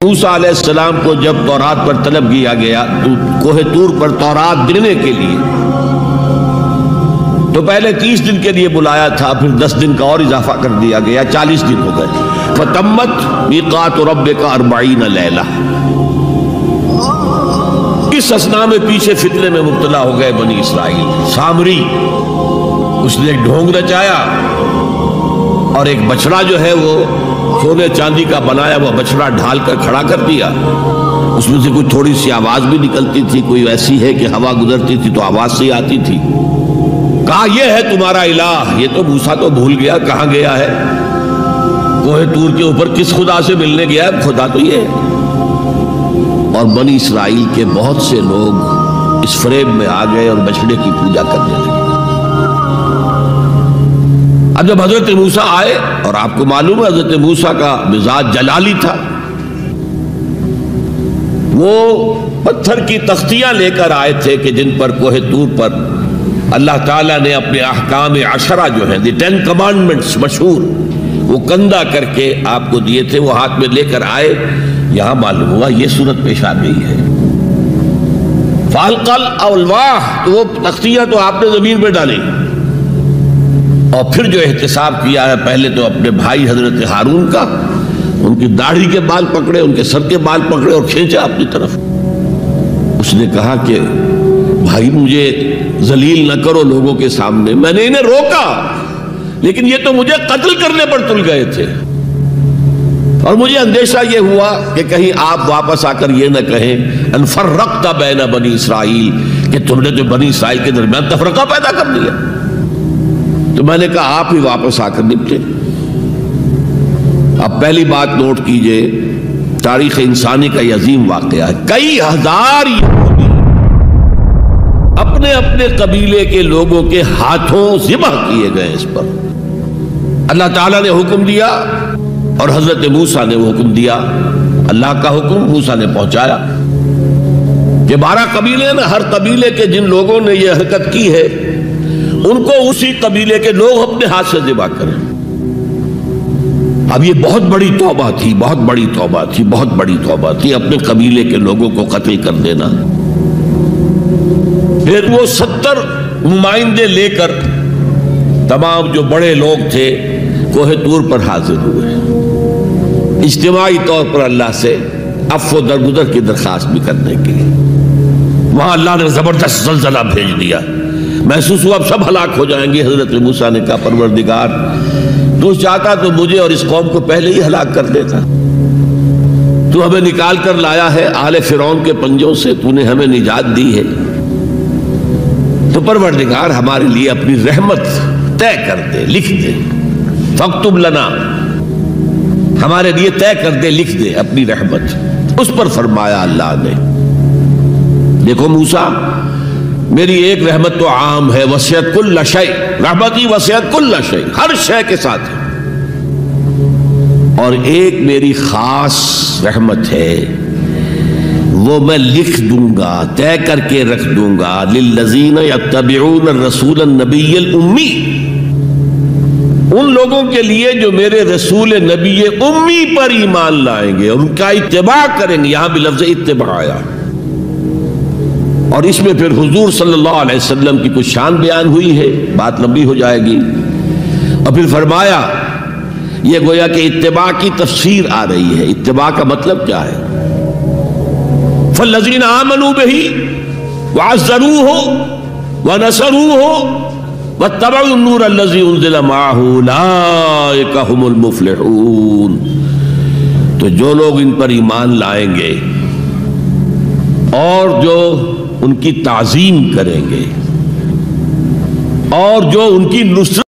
موسیٰ علیہ السلام کو جب تورات پر طلب کیا گیا تو کوہ طور پر تورات دینے کے لیے تو پہلے 30 دن کے لیے بلایا تھا، پھر 10 دن کا اور اضافہ کر دیا گیا، 40 دن ہو گئے۔ فَتَمَّتْ مِيقَاتُ رَبِّكَ 40 لَيْلَةً۔ اس اسنا میں پیچھے فتنے میں مبتلا ہو گئے بنی اسرائیل۔ سامری اس نے ایک ڈھونگ رچایا اور ایک بچڑا جو ہے وہ سونے چاندی کا بنایا وہ بچڑا ڈھال کر کھڑا کر دیا۔ اس میں سے کوئی تھوڑی سی آواز بھی نکلتی تھی، کوئی ایسی ہے کہ ہوا گزرتی تھی تو آواز سے آتی تھی۔ کہا یہ ہے تمہارا الہ۔ یہ تو موسیٰ تو بھول گیا کہاں گیا ہے، کوہ طور کے اوپر کس خدا سے ملنے گیا ہے، خدا تو یہ ہے۔ اور بنی اسرائیل کے بہت سے لوگ اس فریب میں آ گئے اور بچڑے کی پوجا کرنے لگے۔ اب جب حضرت موسیٰ آئے، اور آپ کو معلوم ہے حضرت موسیٰ کا مزاج جلالی تھا، وہ پتھر کی تختیاں لے کر آئے تھے کہ جن پر کوہ طور پر اللہ تعالیٰ نے اپنے احکام 10 جو ہیں 10 کمانڈمنٹس مشہور، وہ کندہ کر کے آپ کو دیے تھے، وہ ہاتھ میں لے کر آئے۔ یہاں معلوم ہوا یہ صورت پیش آ گئی ہے۔ فَأَلْقَى الْأَلْوَاحَ، تو وہ تختیاں تو آپ نے زمین پہ ڈالی، اور پھر جو احتساب کیا ہے پہلے تو اپنے بھائی حضرت ہارون کا، ان کی داڑھی کے بال پکڑے، ان کے سر کے بال پکڑے اور کھینچا اپنی طرف۔ اس نے کہا کہ بھائی مجھے ذلیل نہ کرو لوگوں کے سامنے، میں نے انہیں روکا لیکن یہ تو مجھے قتل کرنے پر تل گئے تھے، اور مجھے اندیشہ یہ ہوا کہ کہیں آپ واپس آ کر یہ نہ کہیں ان فرقت بین بنی اسرائیل، کہ تم نے جو بنی اسرائیل کے درمیان تفرقہ پیدا کر دیا۔ تو میں نے کہا آپ ہی واپس آ کر نپٹے۔ اب پہلی بات نوٹ کیجئے، تاریخ انسانی کا یہ عظیم واقعہ ہے، کئی ہزار یہودی اپنے اپنے قبیلے کے لوگوں کے ہاتھوں ذبح کیے گئے اس پر۔ اللہ تعالیٰ نے حکم دیا اور حضرت موسیٰ نے وہ حکم دیا، اللہ کا حکم موسیٰ نے پہنچایا کہ 12 قبیلے ہیں نا، ہر قبیلے کے جن لوگوں نے یہ حرکت کی ہے ان کو اسی قبیلے کے لوگ اپنے ہاتھ سے ذبح کریں۔ اب یہ بہت بڑی توبہ تھی، بہت بڑی توبہ تھی، بہت بڑی توبہ تھی، اپنے قبیلے کے لوگوں کو قتل کر دینا۔ پھر وہ 70 نمائندے لے کر تمام جو بڑے لوگ تھے کوہ طور پر حاضر ہوئے، اجتماعی طور پر اللہ سے عفو درگزر کی درخواست بھی کرنے کے لیے۔ وہاں اللہ نے زبردست زلزلہ بھیج دیا، محسوس ہوا اب سب ہلاک ہو جائیں گے۔ حضرت موسیٰ نے کہا پروردگار تو چاہتا تو مجھے اور اس قوم کو پہلے ہی ہلاک کر دیتا، تو ہمیں نکال کر لایا ہے آل فرعون کے پنجوں سے، تو نے ہمیں نجات دی ہے، تو پروردگار ہمارے لیے اپنی رحمت طے کر دے، لکھ دے، فاکتب لنا، ہمارے لیے طے کر دے، لکھ دے اپنی رحمت۔ اس پر فرمایا اللہ نے دیکھو موسیٰ میری ایک رحمت تو عام ہے، وسعت کل شیء، رحمتی وسعت کل شیء، ہر شے کے ساتھ ہے، اور ایک میری خاص رحمت ہے وہ میں لکھ دوں گا، طے کر کے رکھ دوں گا، للذین یتبعون الرسول النبی الامی، ان لوگوں کے لیے جو میرے رسول نبی امی پر ایمان لائیں گے اور ان کا اتباع کریں گے۔ یہاں بھی لفظ اتباع آیا، اور اس میں پھر حضور صلی اللہ علیہ وسلم کی کچھ شان بیان ہوئی ہے، بات لمبی ہو جائے گی، اور پھر فرمایا یہ گویا کہ اتباع کی تفسیر آ رہی ہے۔ اتباع کا مطلب کیا ہے؟ فالذین آمنوا بہ وعزروہ ونصروہ واتبعوا النور الذی انزل معہ اولئک ھم المفلحون، تو جو لوگ ان پر ایمان لائیں گے اور جو ان کی تعظیم کریں گے اور جو ان کی نصرت